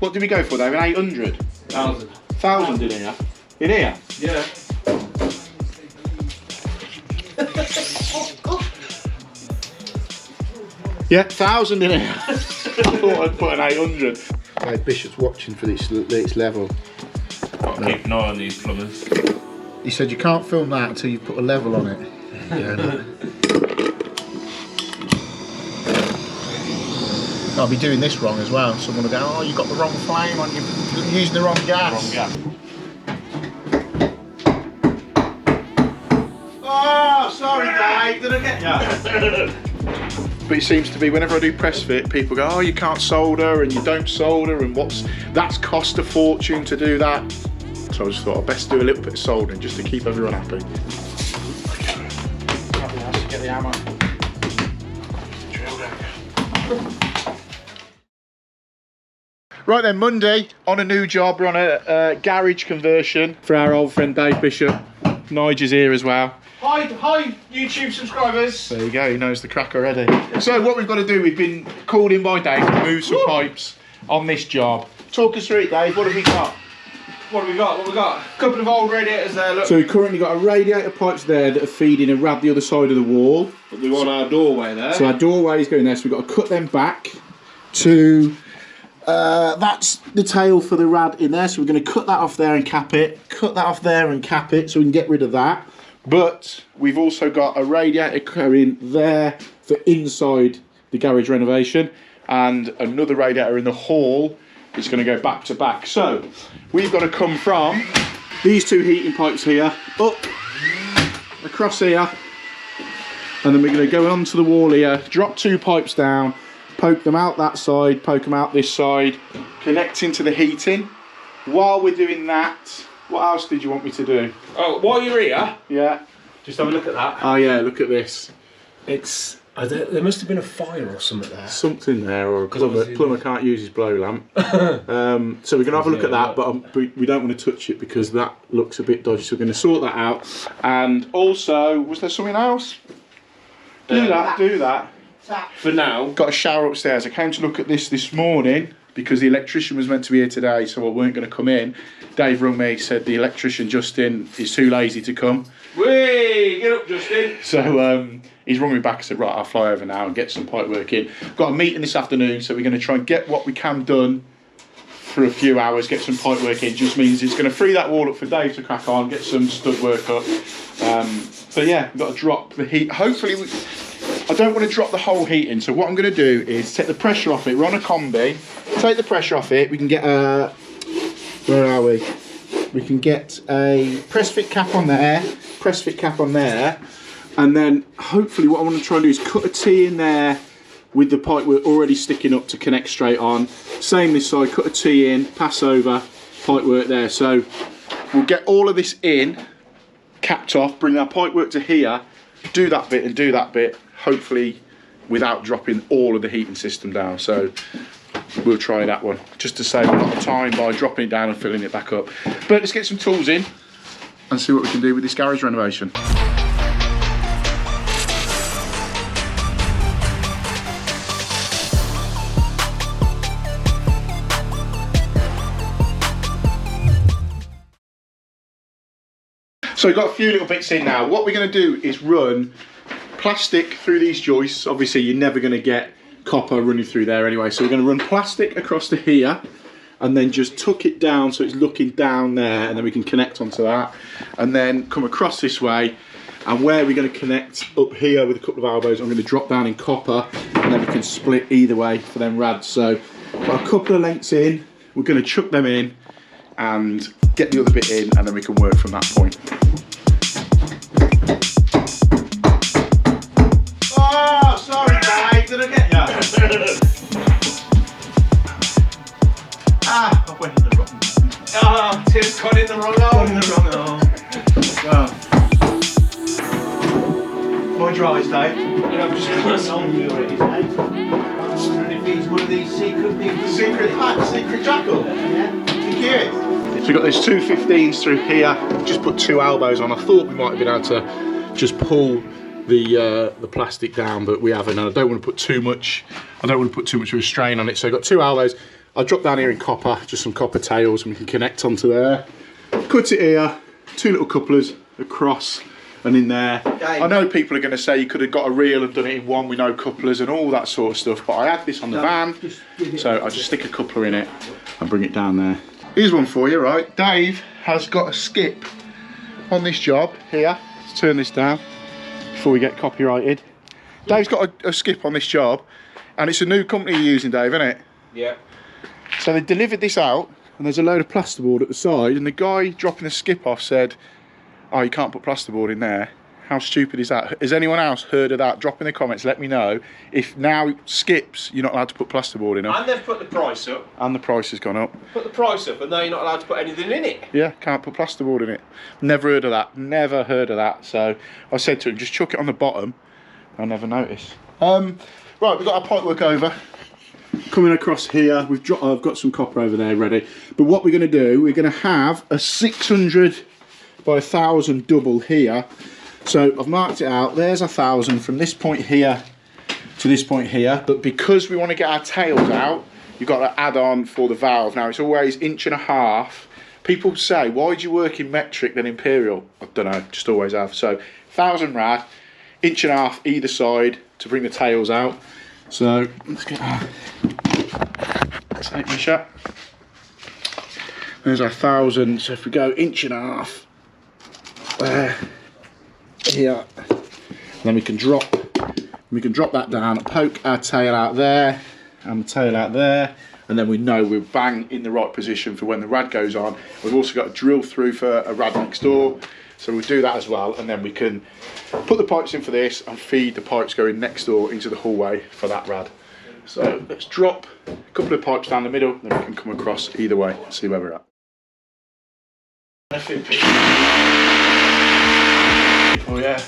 What did we go for, David? 800? 1,000. 1,000 in here? In here? Yeah. Yeah, 1,000 in here. I thought I'd put an 800. Hey, Bishop's watching for this level. Got to keep an eye on these plumbers. He said you can't film that until you've put a level on it. Yeah, no. I'll be doing this wrong as well. Someone will go, oh, you got the wrong flame on, you're using the wrong gas. Wrong gas. Oh, sorry Dave, did I get you? But it seems to be whenever I do press fit, people go, oh, you can't solder and you don't solder and that's cost a fortune to do that. So I just thought I'd best do a little bit of soldering just to keep everyone happy. Get the hammer. Drill down. Right then, Monday on a new job. We're on a garage conversion for our old friend Dave Bishop. Nigel's here as well. Hi YouTube subscribers. There you go, he knows the crack already. So what we've got to do, we've been called in by Dave to move some pipes on this job. Talk us through it, Dave. What have we got? What have we got? A couple of old radiators there, look. So we've currently got a radiator pipes there that are feeding a rad the other side of the wall. We want our doorway there. So our doorway is going there, so we've got to cut them back to... that's the tail for the rad in there, so we're going to cut that off there and cap it, cut that off there and cap it, so we can get rid of that. But we've also got a radiator going there for inside the garage renovation, and another radiator in the hall is going to go back to back. So we've got to come from these two heating pipes here, up, across here, and then we're going to go onto the wall here, drop two pipes down, poke them out that side, poke them out this side, connect into the heating. While we're doing that, what else did you want me to do? Oh, while you're here, yeah, just have a look at that. Oh yeah, look at this. It's there must have been a fire or something there. Something there, or a plumber can't use his blow lamp. So we're going to have a look at that, but we don't want to touch it because that looks a bit dodgy. So we're going to sort that out. And also, was there something else? Do that. For now. Got a shower upstairs. I came to look at this morning because the electrician was meant to be here today, so I weren't going to come in. Dave rung me, said the electrician Justin is too lazy to come. Whee! Get up, Justin. So he's rung me back and said, right, I'll fly over now and get some pipe work in. Got a meeting this afternoon, so we're going to try and get what we can done for a few hours, get some pipe work in. Just means it's going to free that wall up for Dave to crack on, get some stud work up. But yeah, we've got to drop the heat. Hopefully, I don't want to drop the whole heating, so what I'm going to do is take the pressure off it. We're on a combi. Take the pressure off it. We can get a... Where are we? We can get a press fit cap on there, and then hopefully what I want to try and do is cut a T in there with the pipe work already sticking up to connect straight on. Same this side, cut a T in, pass over, pipe work there. So we'll get all of this in, capped off, bring our pipe work to here, do that bit and do that bit, hopefully without dropping all of the heating system down. So we'll try that one, just to save a lot of time by dropping it down and filling it back up. But let's get some tools in and see what we can do with this garage renovation. So we've got a few little bits in now. What we're going to do is run plastic through these joists. Obviously you're never going to get copper running through there anyway, so we're going to run plastic across to here and then just tuck it down so it's looking down there, and then we can connect onto that and then come across this way, and where we're going to connect up here with a couple of elbows, I'm going to drop down in copper, and then we can split either way for them rads. So got a couple of lengths in, we're going to chuck them in and get the other bit in, and then we can work from that point. Oh, sorry Dave, did I get you? I went in the wrong. Oh, Tim's gone in the wrong hole. Mind your eyes, Dave. Yeah, I'm just going on you already, Dave. And if he's one of these secret people. Secret jackal? Yeah. So we've got these two 15s through here. Just put two elbows on. I thought we might have been able to just pull the plastic down, but we haven't, and I don't want to put too much of a strain on it. So I've got two elbows. I'll drop down here in copper, just some copper tails, and we can connect onto there. Cut it here, 2 little couplers across and in there. I know people are going to say you could have got a reel and done it in one with no couplers and all that sort of stuff, but I had this on the van, so I just stick a coupler in it and bring it down there. Here's one for you, right? Dave has got a skip on this job here. Let's turn this down before we get copyrighted. Dave's got a skip on this job, and it's a new company you're using, Dave, isn't it? Yeah. So they delivered this out, and there's a load of plasterboard at the side, and the guy dropping the skip off said, oh, you can't put plasterboard in there. How stupid is that? Has anyone else heard of that? Drop in the comments, let me know. If now skips, you're not allowed to put plasterboard in them. And they've put the price up. And the price has gone up. Put the price up, and now you're not allowed to put anything in it. Yeah, can't put plasterboard in it. Never heard of that, never heard of that. So I said to him, just chuck it on the bottom. I'll never notice. Right, we've got our pipework over. Coming across here, I've got some copper over there ready. But what we're going to do, we're going to have a 600 by 1000 double here. So I've marked it out. There's 1000 from this point here to this point here. But because we want to get our tails out, you've got to add on for the valve. Now it's always 1.5 inches. People say, why do you work in metric than imperial? I don't know, just always have. So 1000 rad, 1.5 inches either side to bring the tails out. So let's get our tape measure. There's our 1000. So if we go 1.5 inches there, here, then we can drop that down, poke our tail out there and the tail out there, and then we know we're bang in the right position for when the rad goes on. We've also got a drill through for a rad next door, so we'll do that as well, and then we can put the pipes in for this and feed the pipes going next door into the hallway for that rad. So let's drop a couple of pipes down the middle, then we can come across either way and see where we're at. Oh yeah.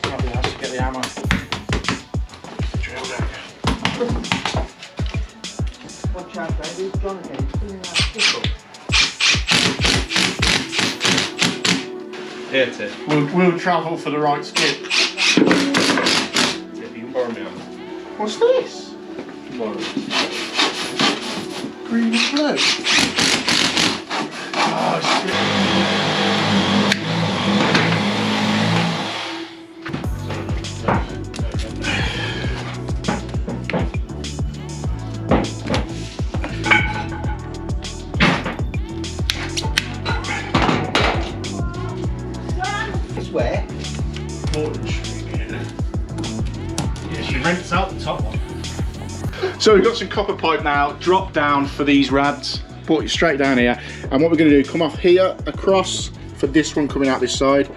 Probably have to get the hammer. Drill down. Watch out, baby. It's John again. He's doing that stickle. Here, Tiff. We'll travel for the right skip. If you can borrow me on. What's this? Borrow. Green and blue. Oh It's where? Yeah, she rents out the top one. So we've got some copper pipe now, drop down for these rads, put it straight down here, and what we're going to do, come off here, across for this one coming out this side,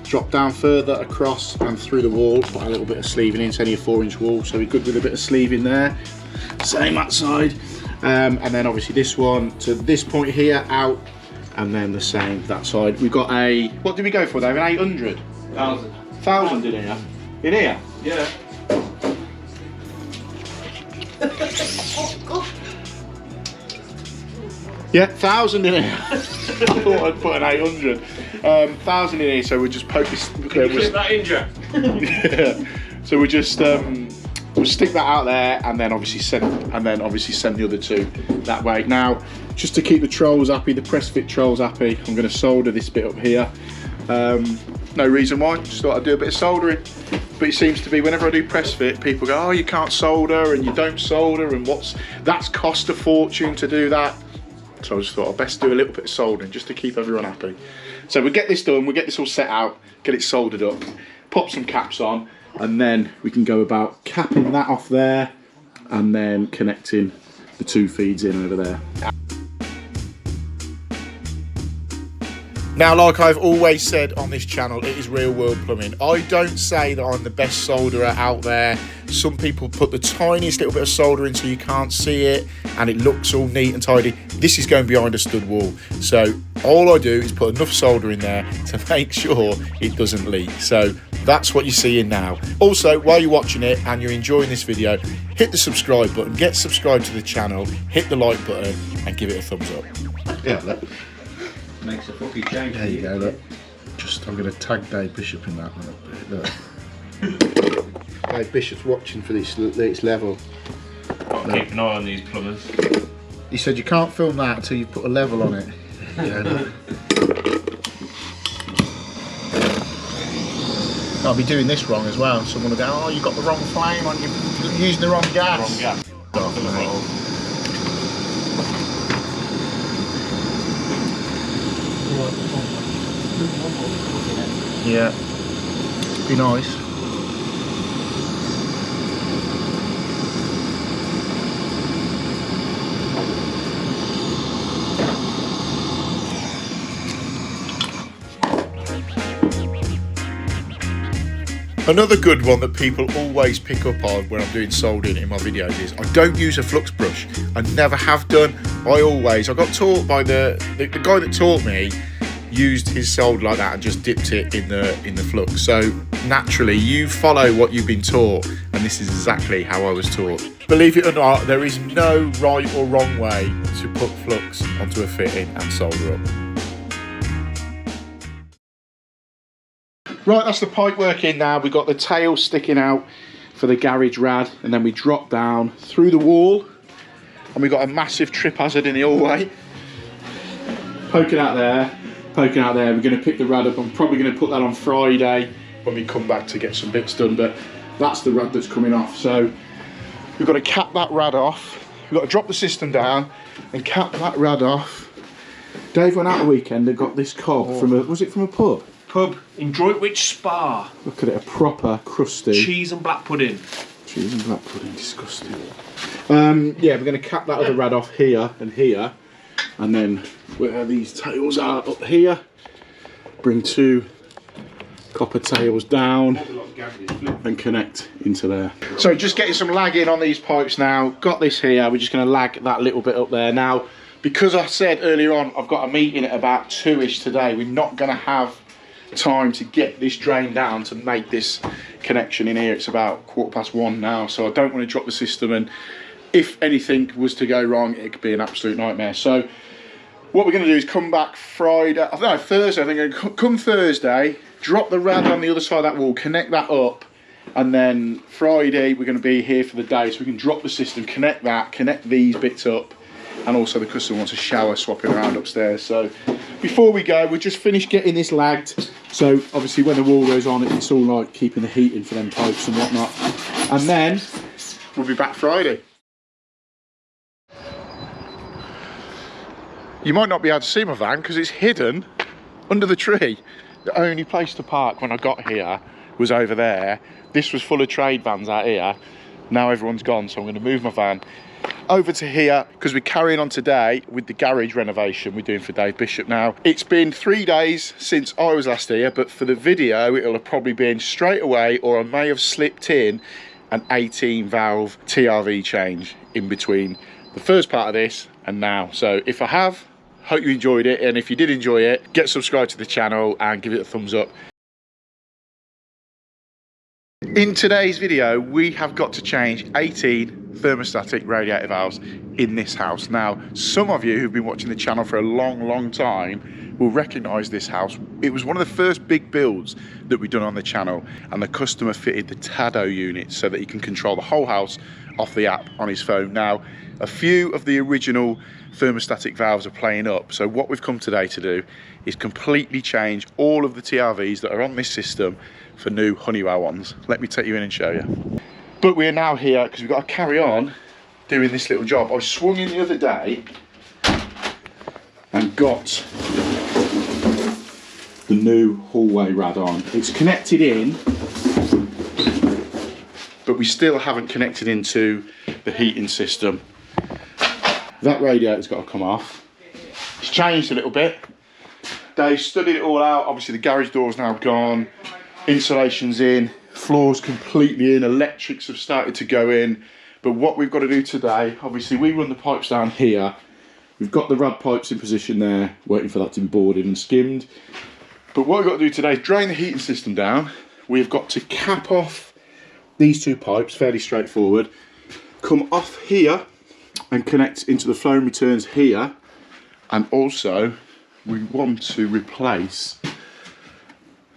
drop down further across and through the wall, put a little bit of sleeving in, it's only a 4-inch wall, so we're good with a bit of sleeving there. Same that side, and then obviously this one to this point here, out, and then the same that side. We've got a, what did we go for, Dave, an 800? 1,000. 1,000 in here? In here? Yeah. Yeah, 1,000 in here. I thought I'd put an 800. 1,000 in here, so we'll just poke this. Can you clip that in, Jack? Yeah. So we just we'll stick that out there, and then obviously send the other two that way. Now, just to keep the trolls happy, the press fit trolls happy, I'm going to solder this bit up here. No reason why. Just thought I'd do a bit of soldering. But it seems to be whenever I do press fit, people go, oh, you can't solder and you don't solder, and that's cost a fortune to do that. So I just thought I'd best do a little bit of soldering just to keep everyone happy. So we'll get this done, we'll get this all set out, get it soldered up, pop some caps on, and then we can go about capping that off there and then connecting the 2 feeds in over there. Now, like I've always said on this channel, it is Real World Plumbing. I don't say that I'm the best solderer out there. Some people put the tiniest little bit of solder in so you can't see it and it looks all neat and tidy. This is going behind a stud wall. So all I do is put enough solder in there to make sure it doesn't leak. So that's what you're seeing now. Also, while you're watching it and you're enjoying this video, hit the subscribe button, get subscribed to the channel, hit the like button and give it a thumbs up. Yeah, look. Makes a fucking change. There you go, look. I'm going to tag Dave Bishop in that. Look. Dave Bishop's watching for this its level. Got to keep an eye on these plumbers. He said you can't film that until you've put a level on it. Yeah. I'll be doing this wrong as well. Someone will go, oh, you got the wrong flame on, you're using the wrong gas. Wrong gas. Yeah, be nice. Another good one that people always pick up on when I'm doing soldering in my videos is I don't use a flux brush. I never have done. I got taught by the guy that taught me used his solder like that and just dipped it in the flux. So naturally you follow what you've been taught, and this is exactly how I was taught. Believe it or not, there is no right or wrong way to put flux onto a fitting and solder up. Right, that's the pipe work in now. We've got the tail sticking out for the garage rad, and then we drop down through the wall, and we've got a massive trip hazard in the hallway. Poking out there, we're going to pick the rad up. I'm probably going to put that on Friday when we come back to get some bits done, but that's the rad that's coming off. So we've got to cap that rad off. We've got to drop the system down and cap that rad off. Dave went out a weekend and got this cob from was it from a pub? Pub in Droitwich Spa. Look at it, a proper crusty. Cheese and black pudding. Cheese and black pudding, disgusting. Yeah, we're going to cap that other rad off here and here, and then where these tails are up here, bring two copper tails down and connect into there. So just getting some lag in on these pipes now. Got this here, we're just going to lag that little bit up there. Now, because I said earlier on, I've got a meeting at about 2ish today, we're not going to have time to get this drain down to make this connection in here. It's about 1:15 now, so I don't want to drop the system, and if anything was to go wrong, it could be an absolute nightmare. So what we're going to do is come back Thursday. I think come Thursday, drop the rad on the other side of that wall, connect that up, and then Friday we're going to be here for the day, so we can drop the system, connect that, connect these bits up, and also the customer wants a shower swapping around upstairs. So before we go, we just finished getting this lagged, so obviously when the wall goes on, it's all like keeping the heat in for them pipes and whatnot, and then we'll be back Friday. You might not be able to see my van because it's hidden under the tree. The only place to park when I got here was over there. This was full of trade vans out here. Now everyone's gone, so I'm going to move my van over to here because we're carrying on today with the garage renovation we're doing for Dave Bishop. Now, it's been 3 days since I was last here, but for the video, it'll have probably been straight away, or I may have slipped in an 18 valve TRV change in between the first part of this and now. So if I have, hope you enjoyed it, and if you did enjoy it, get subscribed to the channel and give it a thumbs up. In today's video, we have got to change 18 thermostatic radiator valves in this house. Now, some of you who've been watching the channel for a long time will recognise this house. It was one of the first big builds that we've done on the channel, and the customer fitted the Tado unit so that he can control the whole house off the app on his phone. Now, a few of the original thermostatic valves are playing up, so what we've come today to do is completely change all of the TRVs that are on this system for new Honeywell ones. Let me take you in and show you. But we're now here because we've got to carry on doing this little job. I swung in the other day and got the new hallway rad on. It's connected in, but we still haven't connected into the heating system. That radiator's got to come off. It's changed a little bit. Dave studied it all out. Obviously the garage door's now gone, insulation's in, floor's completely in, electrics have started to go in. But what we've got to do today, obviously we run the pipes down here. We've got the rad pipes in position there, waiting for that to be boarded and skimmed. But what we've got to do today is drain the heating system down. We've got to cap off these two pipes, fairly straightforward. Come off here and connect into the flow and returns here. And also, we want to replace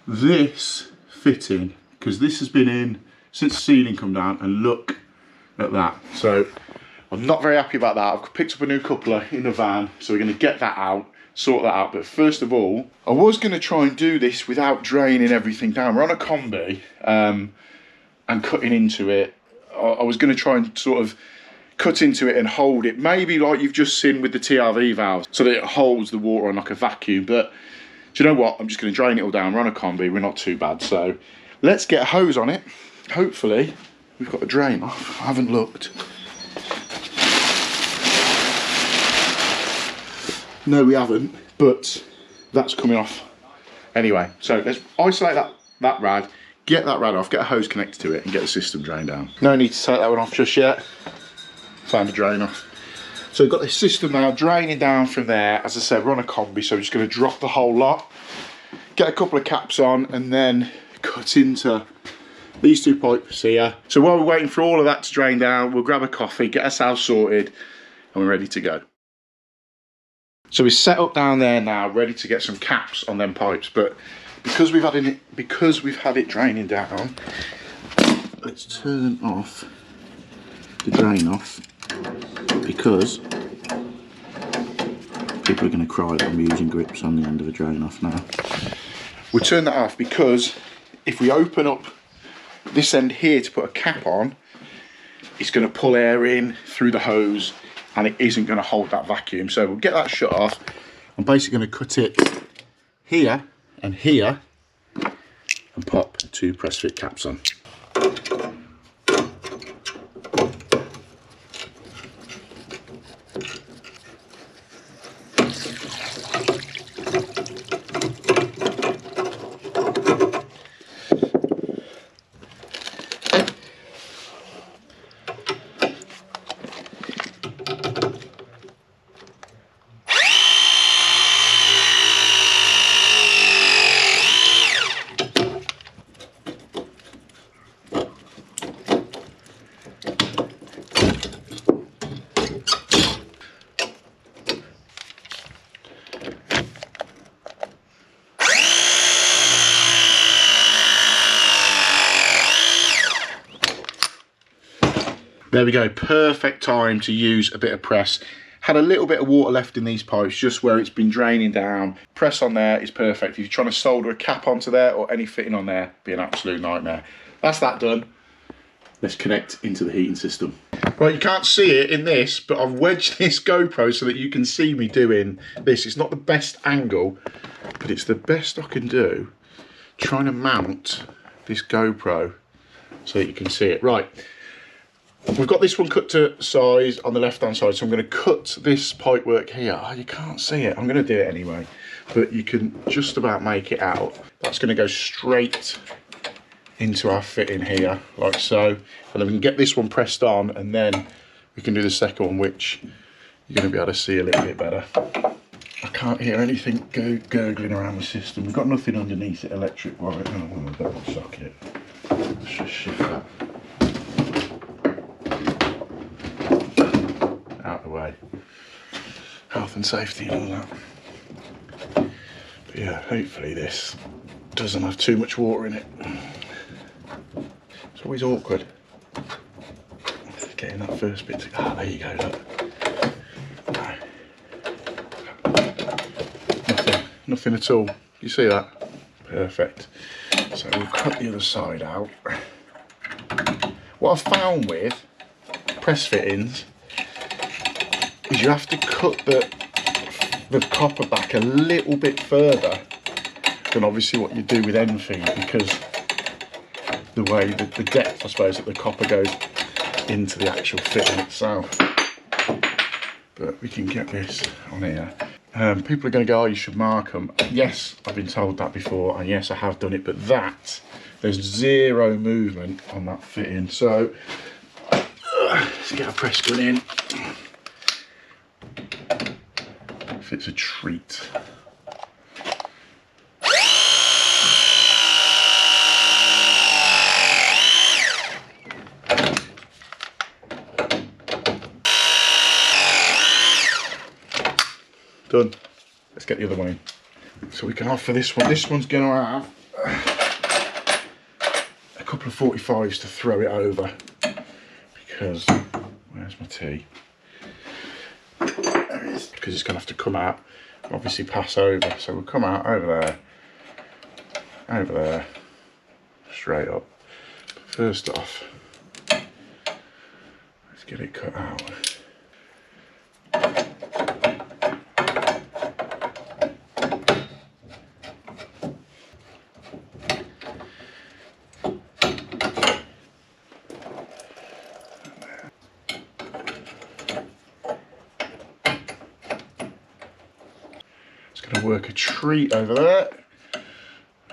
this fitting, because this has been in since the ceiling come down, and look at that. So I'm not very happy about that. I've picked up a new coupler in the van, so we're going to get that out, sort that out. But first of all, I was going to try and do this without draining everything down. We're on a combi and cutting into it. I was going to try and sort of cut into it and hold it, maybe like you've just seen with the TRV valves, so that it holds the water on like a vacuum. But do you know what? I'm just going to drain it all down. We're on a combi, we're not too bad. So let's get a hose on it. Hopefully we've got a drain off. I haven't looked. No, we haven't, but that's coming off anyway. So let's isolate that rad, get that rad off, get a hose connected to it, and get the system drained down. No need to take that one off just yet. Found the drain off. So we've got this system now draining down from there. As I said, we're on a combi, so we're just going to drop the whole lot, get a couple of caps on, and then cut into these two pipes here. So while we're waiting for all of that to drain down, we'll grab a coffee, get ourselves sorted, and we're ready to go. So we're set up down there now, ready to get some caps on them pipes. But because we've had it draining down, let's turn off the drain off, because people are going to cry that I'm using grips on the end of a drain off now. We'll turn that off because if we open up this end here to put a cap on, it's going to pull air in through the hose, and it isn't going to hold that vacuum. So we'll get that shut off. I'm basically going to cut it here and here and pop two press fit caps on. There we go, perfect time to use a bit of press. Had a little bit of water left in these pipes, just where it's been draining down. Press on there is perfect. If you're trying to solder a cap onto there or any fitting on there, it'd be an absolute nightmare. That's that done. Let's connect into the heating system. Right, you can't see it in this, but I've wedged this GoPro so that you can see me doing this. It's not the best angle, but it's the best I can do, trying to mount this GoPro so that you can see it. Right. We've got this one cut to size on the left hand side, so I'm going to cut this pipework here. Oh, you can't see it, I'm going to do it anyway, but you can just about make it out. That's going to go straight into our fitting here, like so, and then we can get this one pressed on, and then we can do the second one, which you're going to be able to see a little bit better. I can't hear anything gurgling around the system. We've got nothing underneath it electric wise. Oh, I'm a bit of a socket. Let's just shift that out the way. Health and safety and all that. But yeah, hopefully this doesn't have too much water in it. It's always awkward getting that first bit to, ah, there you go, look. No. Nothing at all. You see that? Perfect. So we'll cut the other side out. What I've found with press fittings is you have to cut the copper back a little bit further than obviously what you do with end feed, because the way that the depth, I suppose, that the copper goes into the actual fitting itself. But we can get this on here. People are going to go, oh, you should mark them. Yes, I've been told that before, and yes, I have done it, but there's zero movement on that fitting. So let's get a press gun in. If it's a treat. Done. Let's get the other one in. So we can offer this one. This one's going to have a couple couple of 45s to throw it over, because where's my tea? There it is. Because it's going to have to come out, obviously pass over. So we'll come out over there, straight up. But first off, let's get it cut out. Work a treat over there.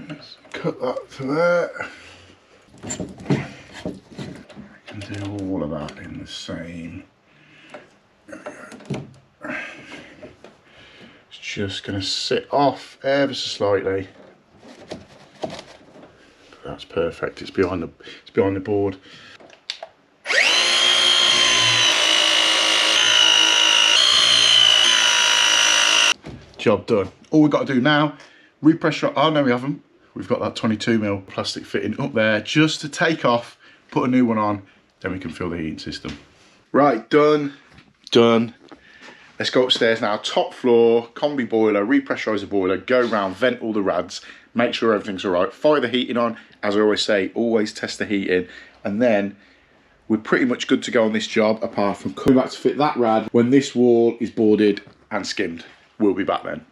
Let's cut that to there. I can do all of that in the same. There we go. It's just going to sit off ever so slightly. But that's perfect. It's behind the board. Job done. All we've got to do now, repressure. Oh no, we haven't. We've got that 22mm plastic fitting up there just to take off, put a new one on, then we can fill the heating system. Right, done. Let's go upstairs now. Top floor, combi boiler, repressurise the boiler, go round, vent all the rads, make sure everything's all right. Fire the heating on. As I always say, always test the heating, and then we're pretty much good to go on this job, apart from coming back to fit that rad when this wall is boarded and skimmed. We'll be back then.